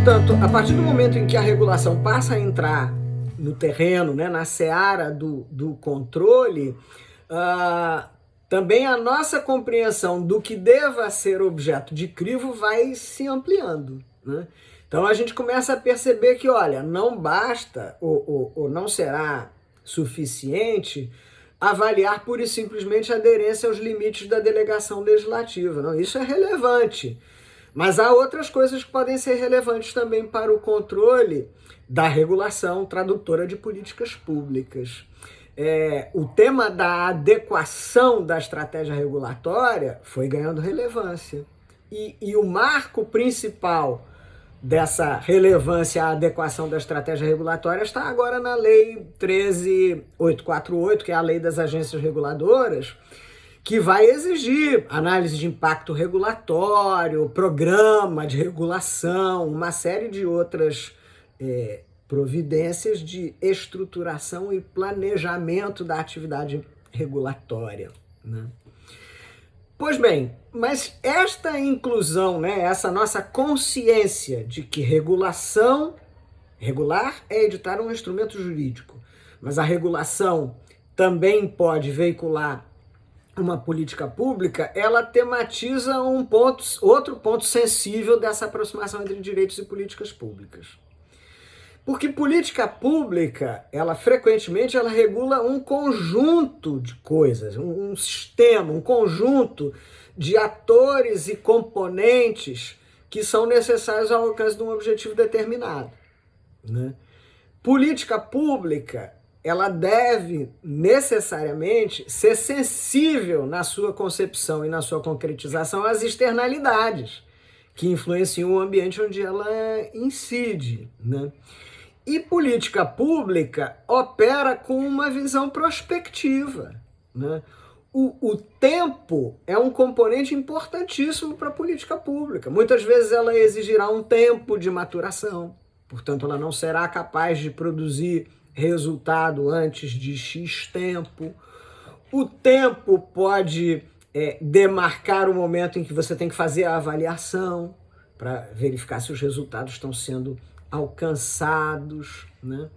Portanto, a partir do momento em que a regulação passa a entrar no terreno, né, na seara do controle, também a nossa compreensão do que deva ser objeto de crivo vai se ampliando, né? Então a gente começa a perceber que, olha, não basta ou não será suficiente avaliar pura e simplesmente a aderência aos limites da delegação legislativa. Não, isso é relevante. Mas há outras coisas que podem ser relevantes também para o controle da regulação tradutora de políticas públicas. O tema da adequação da estratégia regulatória foi ganhando relevância. E o marco principal dessa relevância à adequação da estratégia regulatória está agora na Lei 13.848, que é a Lei das Agências Reguladoras, que vai exigir análise de impacto regulatório, programa de regulação, uma série de outras providências de estruturação e planejamento da atividade regulatória, né? Pois bem, mas esta inclusão, né, essa nossa consciência de que regular é editar um instrumento jurídico, mas a regulação também pode veicular uma política pública, ela tematiza outro ponto sensível dessa aproximação entre direitos e políticas públicas. Porque política pública, frequentemente regula um conjunto de coisas, um sistema, um conjunto de atores e componentes que são necessários ao alcance de um objetivo determinado, né? Política pública, ela deve necessariamente ser sensível na sua concepção e na sua concretização às externalidades que influenciam o ambiente onde ela incide, né? E política pública opera com uma visão prospectiva, né? O tempo é um componente importantíssimo para a política pública. Muitas vezes ela exigirá um tempo de maturação, portanto ela não será capaz de produzir resultado antes de X tempo. O tempo pode demarcar o momento em que você tem que fazer a avaliação para verificar se os resultados estão sendo alcançados, né?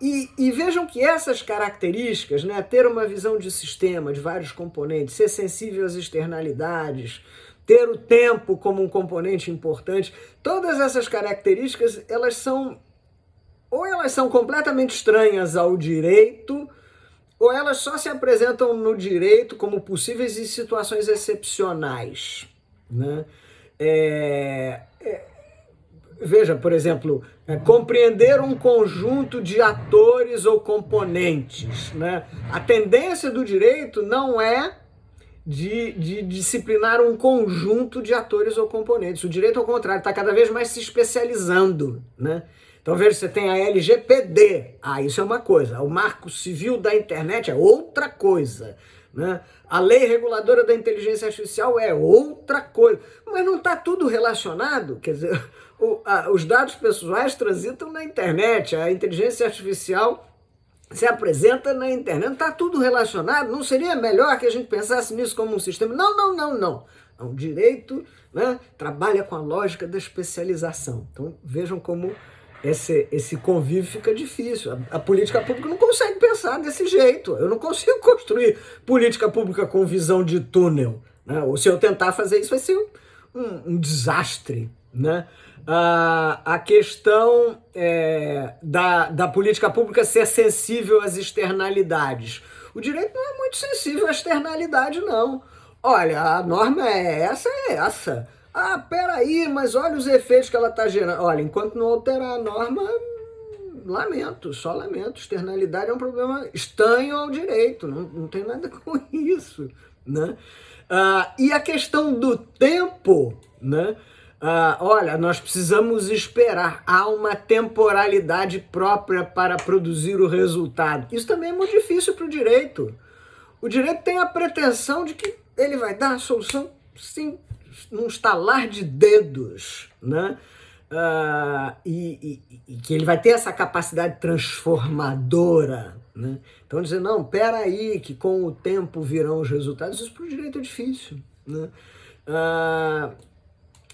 E vejam que essas características, né, ter uma visão de sistema, de vários componentes, ser sensível às externalidades, ter o tempo como um componente importante, todas essas características, elas são completamente estranhas ao direito, ou elas só se apresentam no direito como possíveis em situações excepcionais, né? Veja, por exemplo, compreender um conjunto de atores ou componentes, né? A tendência do direito não é de disciplinar um conjunto de atores ou componentes. O direito, ao contrário, está cada vez mais se especializando, né? Então, veja, você tem a LGPD, isso é uma coisa. O Marco Civil da Internet é outra coisa, né? A Lei Reguladora da Inteligência Artificial é outra coisa. Mas não está tudo relacionado? Quer dizer, os dados pessoais transitam na internet, a inteligência artificial se apresenta na internet, não está tudo relacionado? Não seria melhor que a gente pensasse nisso como um sistema? Não. O direito, né, trabalha com a lógica da especialização. Então vejam como esse convívio fica difícil. A política pública não consegue pensar desse jeito. Eu não consigo construir política pública com visão de túnel, né? Ou se eu tentar fazer isso vai ser um desastre, né? A questão da política pública ser sensível às externalidades. O direito não é muito sensível à externalidade, não. Olha, a norma é essa. Peraí, mas olha os efeitos que ela está gerando. Olha, enquanto não alterar a norma, só lamento. Externalidade é um problema estranho ao direito, não tem nada com isso, né? E a questão do tempo, né? Olha, nós precisamos esperar. Há uma temporalidade própria para produzir o resultado. Isso também é muito difícil para o direito. O direito tem a pretensão de que ele vai dar a solução, sim, num estalar de dedos, né? E que ele vai ter essa capacidade transformadora, né? Então dizer, não, peraí, que com o tempo virão os resultados, isso para o direito é difícil, né?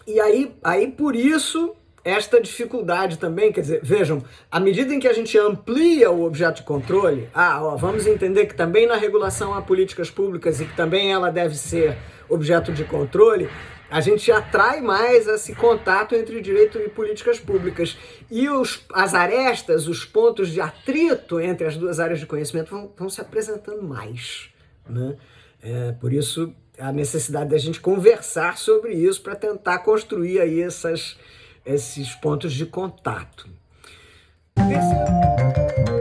E aí por isso esta dificuldade também, quer dizer, vejam, à medida em que a gente amplia o objeto de controle, vamos entender que também na regulação há políticas públicas e que também ela deve ser objeto de controle, a gente atrai mais esse contato entre direito e políticas públicas. E as arestas, os pontos de atrito entre as duas áreas de conhecimento vão se apresentando mais, né? Por isso, a necessidade da gente conversar sobre isso para tentar construir aí esses pontos de contato. Terceiro...